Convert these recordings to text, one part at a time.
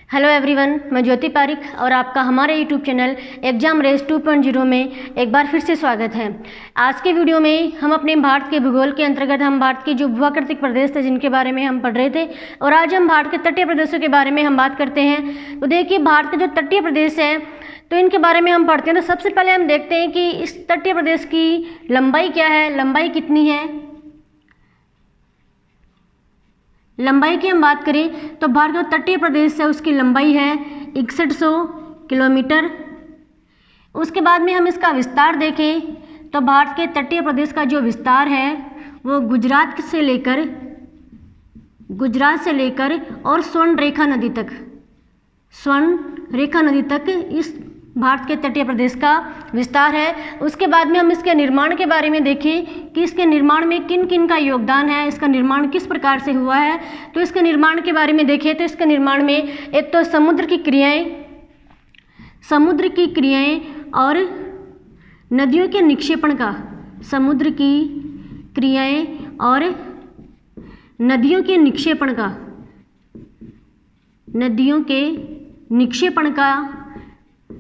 Hello everyone, मैं ज्योति पारिक और आपका हमारे यूट्यूब चैनल एग्जाम रेस 2.0 में एक बार फिर से स्वागत है। आज के वीडियो में हम अपने भारत के भूगोल के अंतर्गत हम भारत के जो भूआकृतिक प्रदेश थे जिनके बारे में हम पढ़ रहे थे और आज हम भारत के तटीय प्रदेशों के बारे में हम बात करते हैं। तो देखिए, भारत के जो तटीय प्रदेश हैं तो इनके बारे में हम पढ़ते हैं। तो सबसे पहले हम देखते हैं कि इस तटीय प्रदेश की लंबाई क्या है, लंबाई कितनी है। लंबाई की हम बात करें तो भारत का तटीय प्रदेश है उसकी लंबाई है 6100 किलोमीटर। उसके बाद में हम इसका विस्तार देखें तो भारत के तटीय प्रदेश का जो विस्तार है वो गुजरात से लेकर और स्वर्ण रेखा नदी तक इस भारत के तटीय प्रदेश का विस्तार है। उसके बाद में हम इसके निर्माण के बारे में देखें कि इसके निर्माण में किन किन का योगदान है, इसका निर्माण किस प्रकार से हुआ है। तो इसके निर्माण के बारे में देखें तो इसके निर्माण में एक तो समुद्र की क्रियाएं और नदियों के निक्षेपण का, समुद्र की क्रियाएं और नदियों के निक्षेपण का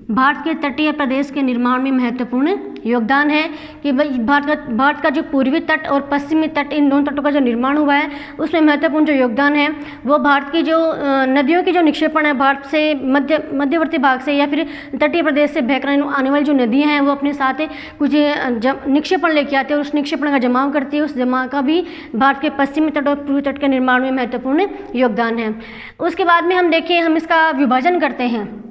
भारत के तटीय प्रदेश के निर्माण में महत्वपूर्ण योगदान है कि भारत का जो पूर्वी तट और पश्चिमी तट, इन दोनों तटों का जो निर्माण हुआ है उसमें महत्वपूर्ण जो योगदान है वो भारत की जो नदियों की जो निक्षेपण है, भारत से मध्यवर्ती भाग से या फिर तटीय प्रदेश से बहकर आने वाली जो नदियां हैं वो अपने साथ कुछ निक्षेपण लेके आते हैं और उस निक्षेपण का जमाव करती है। उस जमाव का भी भारत के पश्चिमी तट और पूर्वी तट के निर्माण में महत्वपूर्ण योगदान है। उसके बाद में हम देखें, हम इसका विभाजन करते हैं।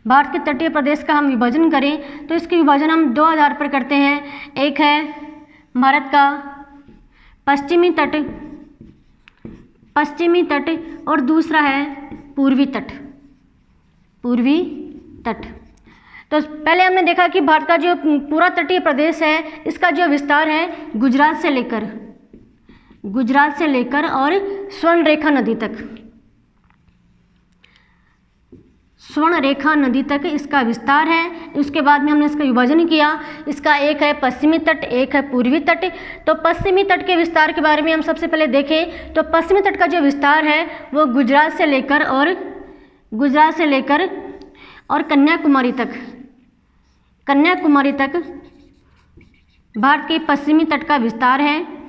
भारत के तटीय प्रदेश का हम विभाजन करें तो इसके विभाजन हम दो आधार पर करते हैं। एक है भारत का पश्चिमी तट और दूसरा है पूर्वी तट। तो पहले हमने देखा कि भारत का जो पूरा तटीय प्रदेश है इसका जो विस्तार है गुजरात से लेकर और स्वर्ण रेखा नदी तक इसका विस्तार है। उसके बाद में हमने इसका विभाजन किया। इसका एक है पश्चिमी तट, एक है पूर्वी तट। तो पश्चिमी तट के विस्तार के बारे में हम सबसे पहले देखें तो पश्चिमी तट का जो विस्तार है वो गुजरात से लेकर और कन्याकुमारी तक भारत के पश्चिमी तट का विस्तार है।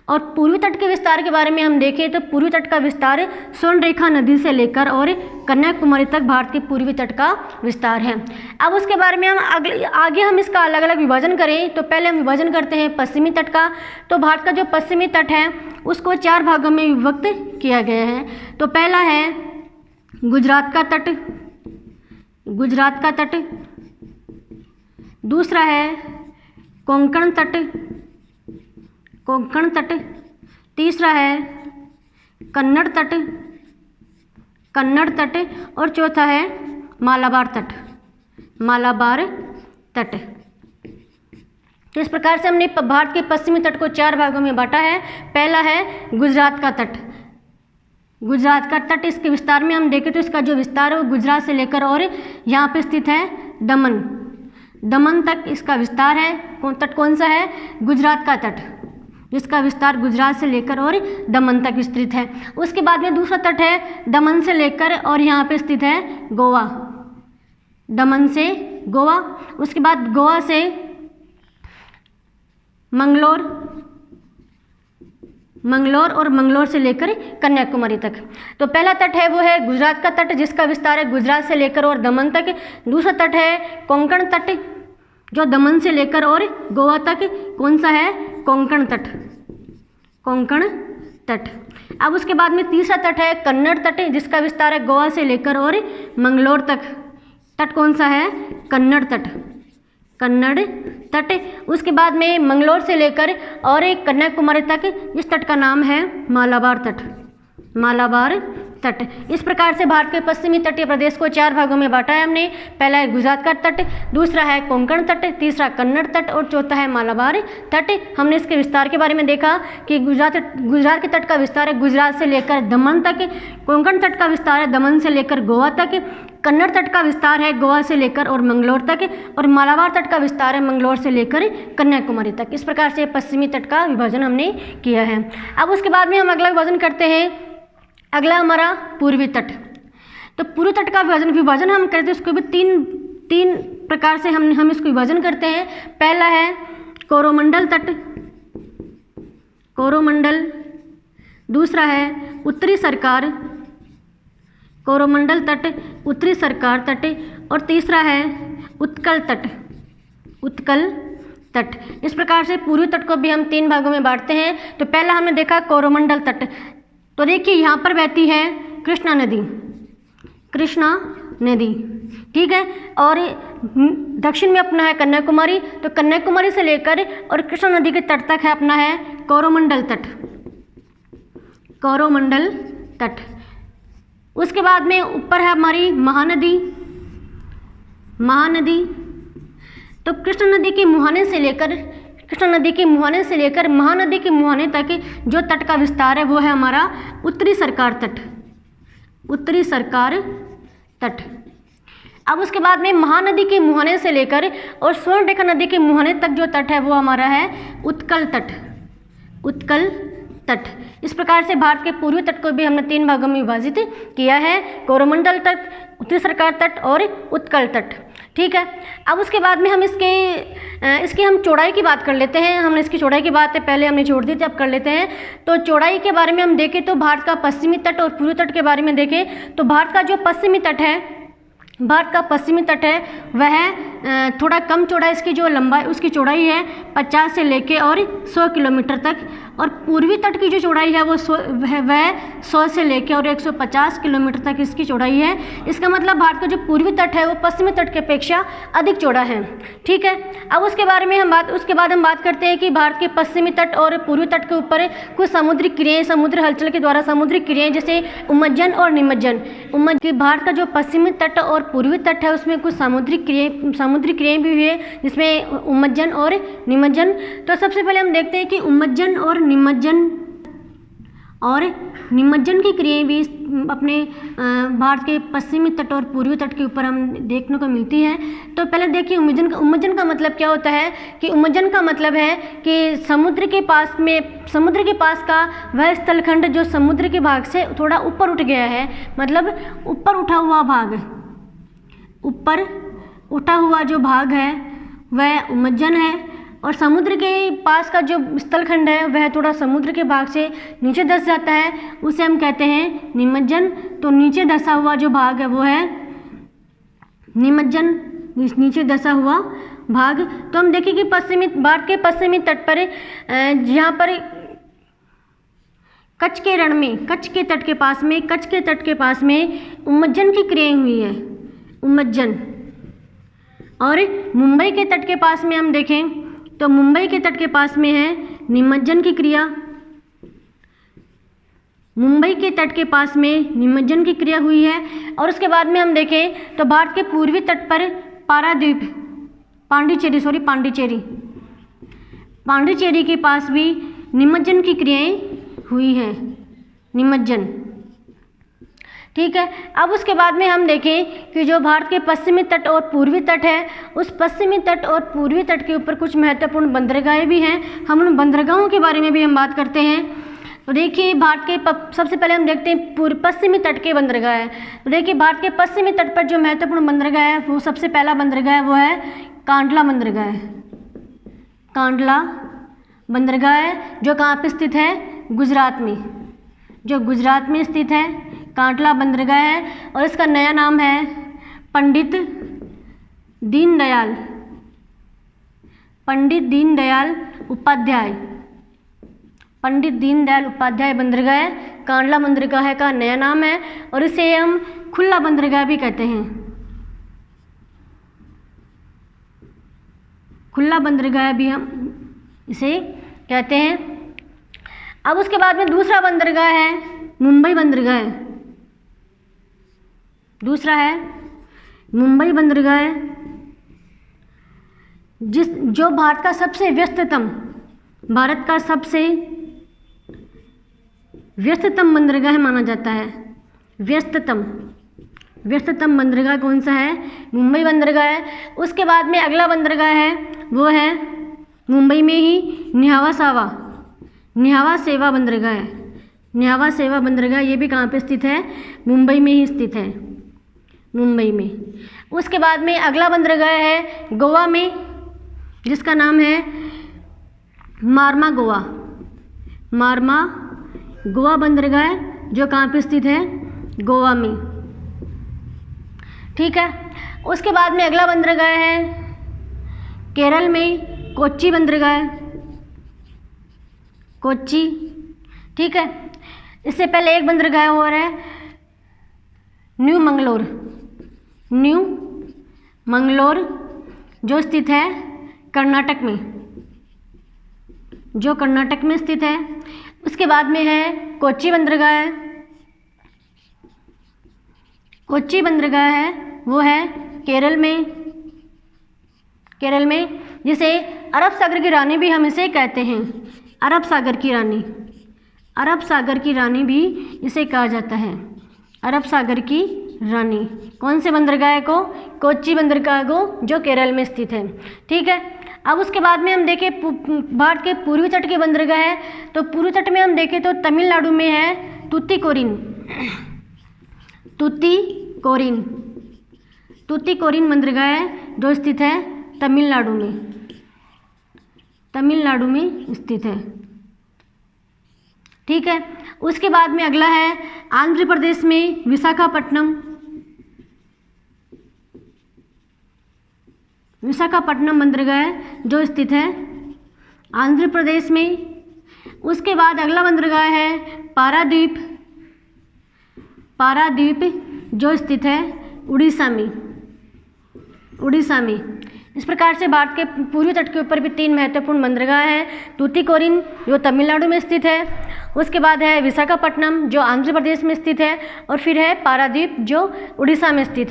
और पूर्वी तट के विस्तार के बारे में हम देखें तो पूर्वी तट का विस्तार स्वर्ण रेखा नदी से लेकर और कन्याकुमारी तक भारत के पूर्वी तट का विस्तार है। अब उसके बारे में हम आगे हम इसका अलग अलग विभाजन करें तो पहले हम विभाजन करते हैं पश्चिमी तट का। तो भारत का जो पश्चिमी तट है उसको 4 भागों में विभक्त किया गया है। तो पहला है गुजरात का तट, दूसरा है कोंकण तट, तीसरा है कन्नड़ तट और चौथा है मालाबार तट। तो इस प्रकार से हमने भारत के पश्चिमी तट को 4 भागों में बांटा है। पहला है गुजरात का तट। इसके विस्तार में हम देखें तो इसका जो विस्तार है वो गुजरात से लेकर और यहाँ पे स्थित है दमन तक इसका विस्तार है। तट कौन सा है? गुजरात का तट, जिसका विस्तार गुजरात से लेकर और दमन तक विस्तृत है। उसके बाद में दूसरा तट है दमन से लेकर और यहाँ पे स्थित है गोवा, दमन से गोवा। उसके बाद गोवा से मंगलोर और मंगलोर से लेकर कन्याकुमारी तक। तो पहला तट है वो है गुजरात का तट जिसका विस्तार है गुजरात से लेकर और दमन तक। दूसरा तट है कोंकण तट जो दमन से लेकर और गोवा तक। कौन सा है? कोंकण तट। अब उसके बाद में तीसरा तट है कन्नड़ तट जिसका विस्तार है गोवा से लेकर और मंगलोर तक। तट कौन सा है? कन्नड़ तट। उसके बाद में मंगलोर से लेकर और एक कन्याकुमारी तक, इस तट का नाम है मालाबार तट। इस प्रकार से भारत के पश्चिमी तटीय प्रदेश को 4 भागों में बांटा है हमने। पहला है गुजरात का तट, दूसरा है कोंकण तट, तीसरा कन्नड़ तट और चौथा है मालाबार तट। हमने इसके विस्तार के बारे में देखा कि गुजरात के तट का विस्तार है गुजरात से लेकर दमन तक, कोंकण तट का विस्तार है दमन से लेकर गोवा तक, कन्नड़ तट का विस्तार है गोवा से लेकर और मंगलोर तक, और मालाबार तट का विस्तार है मंगलोर से लेकर कन्याकुमारी तक। इस प्रकार से पश्चिमी तट का विभाजन हमने किया है। अब उसके बाद में हम अगला विभाजन करते हैं। अगला हमारा पूर्वी तट। तो पूर्वी तट का विभाजन हम करते हैं, उसको भी तीन प्रकार से हम इसको विभाजन करते हैं। पहला है कोरोमंडल तट, कोरोमंडल। दूसरा है उत्तरी सरकार, कोरोमंडल तट, उत्तरी सरकार तट। और तीसरा है उत्कल तट, उत्कल तट। इस प्रकार से पूर्वी तट को भी हम 3 भागों में बांटते हैं। तो पहला हमने देखा कोरोमंडल तट। तो देखिए यहाँ पर बहती है कृष्णा नदी, कृष्णा नदी, ठीक है। और दक्षिण में अपना है कन्याकुमारी, तो कन्याकुमारी से लेकर और कृष्णा नदी के तट तक है अपना है कोरोमंडल तट, कोरोमंडल तट। उसके बाद में ऊपर है हमारी महानदी, महानदी। तो कृष्णा नदी के मुहाने से लेकर महानदी के मुहाने तक जो तट का विस्तार है वो है हमारा उत्तरी सरकार तट, उत्तरी सरकार तट। अब उसके बाद में महानदी के मुहाने से लेकर और स्वर्णरेखा नदी के मुहाने तक जो तट है वो हमारा है उत्कल तट, उत्कल तट। इस प्रकार से भारत के पूर्वी तट को भी हमने 3 भागों में विभाजित किया है, कोरोमंडल तट, उत्तरी सरकार तट और उत्कल तट, ठीक है। अब उसके बाद में हम इसकी हम चौड़ाई की बात कर लेते हैं। हमने इसकी चौड़ाई की बात पहले हमने छोड़ दी थी, अब कर लेते हैं। तो चौड़ाई के बारे में हम देखें तो भारत का पश्चिमी तट और पूर्वी तट के बारे में देखें तो भारत का जो पश्चिमी तट है, भारत का पश्चिमी तट है वह थोड़ा कम चौड़ा, इसकी जो लंबाई उसकी चौड़ाई है 50 से लेके और 100 किलोमीटर तक। और पूर्वी तट की जो चौड़ाई है वो 100 से लेके और 150 किलोमीटर तक इसकी चौड़ाई है। इसका मतलब भारत का जो पूर्वी तट है वो पश्चिमी तट की अपेक्षा अधिक चौड़ा है, ठीक है। अब उसके बाद हम बात करते हैं कि भारत के पश्चिमी तट और पूर्वी तट के ऊपर कुछ समुद्री क्रियाएं, समुद्र हलचल के द्वारा समुद्री क्रियाएं जैसे उम्मज्जन और निमज्जन। भारत का जो पश्चिमी तट और पूर्वी तट है उसमें कुछ समुद्री क्रियाएं भी हुई है जिसमें उम्मज्जन और निमज्जन। तो सबसे पहले हम देखते हैं कि उम्मज्जन और निमज्जन की क्रियाएं भी अपने भारत के पश्चिमी तट और पूर्वी तट के ऊपर हम देखने को मिलती है। तो पहले देखिए उम्मज्जन का मतलब क्या होता है कि उम्मज्जन का मतलब है कि समुद्र के पास का वह स्थलखंड जो समुद्र के भाग से थोड़ा ऊपर उठ गया है, मतलब ऊपर उठा हुआ भाग, ऊपर उठा हुआ जो भाग है वह उम्मज्जन है। और समुद्र के पास का जो स्थलखंड है वह थोड़ा समुद्र के भाग से नीचे धंस जाता है, उसे हम कहते हैं निमज्जन। तो नीचे धंसा हुआ जो भाग है वो है निमज्जन, नीचे धंसा हुआ भाग। तो हम देखें कि भारत के पश्चिमी तट पर यहाँ पर कच्छ के रण में, कच्छ के तट के पास में उम्मज्जन की क्रियाएं हुई है, उम्मज्जन। और मुंबई के तट के पास में हम देखें तो मुंबई के तट के पास में है निमज्जन की क्रिया, मुंबई के तट के पास में निमज्जन की क्रिया हुई है। और उसके बाद में हम देखें तो भारत के पूर्वी तट पर पारादीप, पांडिचेरी के पास भी निमज्जन की क्रियाएं हुई हैं, निमज्जन, ठीक है। अब उसके बाद में हम देखें कि जो भारत के पश्चिमी तट और पूर्वी तट है उस पश्चिमी तट और पूर्वी तट के ऊपर कुछ महत्वपूर्ण बंदरगाहें भी हैं। हम उन बंदरगाहों के बारे में भी हम बात करते हैं। तो देखिए भारत के सबसे पहले हम देखते हैं पश्चिमी तट के बंदरगाह है। तो देखिए भारत के पश्चिमी तट पर जो महत्वपूर्ण बंदरगाह है वो सबसे पहला बंदरगाह है वो है कांडला बंदरगाह, कांडला बंदरगाह है जो कहाँ पर स्थित है, गुजरात में, जो गुजरात में स्थित है कांडला बंदरगाह है। और इसका नया नाम है पंडित दीनदयाल उपाध्याय बंदरगाह है, कांडला बंदरगाह का नया नाम है। और इसे हम खुला बंदरगाह भी कहते हैं, खुला बंदरगाह भी हम इसे कहते हैं। अब उसके बाद में दूसरा बंदरगाह है मुंबई बंदरगाह, दूसरा है मुंबई बंदरगाह जो भारत का सबसे व्यस्ततम बंदरगाह माना जाता है। व्यस्ततम बंदरगाह कौन सा है, मुंबई बंदरगाह है। उसके बाद में अगला बंदरगाह है वो है मुंबई में ही न्हावा शेवा बंदरगाह है। न्हावा शेवा बंदरगाह ये भी कहाँ पे स्थित है, मुंबई में ही स्थित है, मुंबई में। उसके बाद में अगला बंदरगाह है गोवा में, जिसका नाम है मार्मा गोवा। मार्मा गोवा बंदरगाह जो कहाँ पे स्थित है? गोवा में। ठीक है। उसके बाद में अगला बंदरगाह है केरल में कोच्चि बंदरगाह, कोच्चि। ठीक है। इससे पहले एक बंदरगाह और है न्यू मंगलोर, न्यू मंगलोर जो स्थित है कर्नाटक में, जो कर्नाटक में स्थित है। उसके बाद में है कोच्चि बंदरगाह, कोच्चि बंदरगाह है वो है केरल में, केरल में, जिसे अरब सागर की रानी भी हम इसे कहते हैं। अरब सागर की रानी, अरब सागर की रानी भी इसे कहा जाता है। अरब सागर की रानी कौन से बंदरगाह को? कोच्चि बंदरगाह को, जो केरल में स्थित है। ठीक है। अब उसके बाद में हम देखें भारत के पूर्वी तट के बंदरगाह है, तो पूर्वी तट में हम देखें तो तमिलनाडु में है तूतीकोरिन, तूतीकोरिन, तूतीकोरिन बंदरगाह है जो स्थित है तमिलनाडु में, तमिलनाडु में स्थित है। ठीक है। उसके बाद में अगला है आंध्र प्रदेश में विशाखापट्टनम, विशाखापट्टनम बंदरगाह जो स्थित है आंध्र प्रदेश में। उसके बाद अगला बंदरगाह है पारादीप, पारादीप जो स्थित है उड़ीसा में, उड़ीसा में। इस प्रकार से भारत के पूर्वी तट के ऊपर भी 3 महत्वपूर्ण बंदरगाह हैं। तूतीकोरिन जो तमिलनाडु में स्थित है, उसके बाद है विशाखापट्टनम जो आंध्र प्रदेश में स्थित है, और फिर है पारादीप जो उड़ीसा में स्थित है।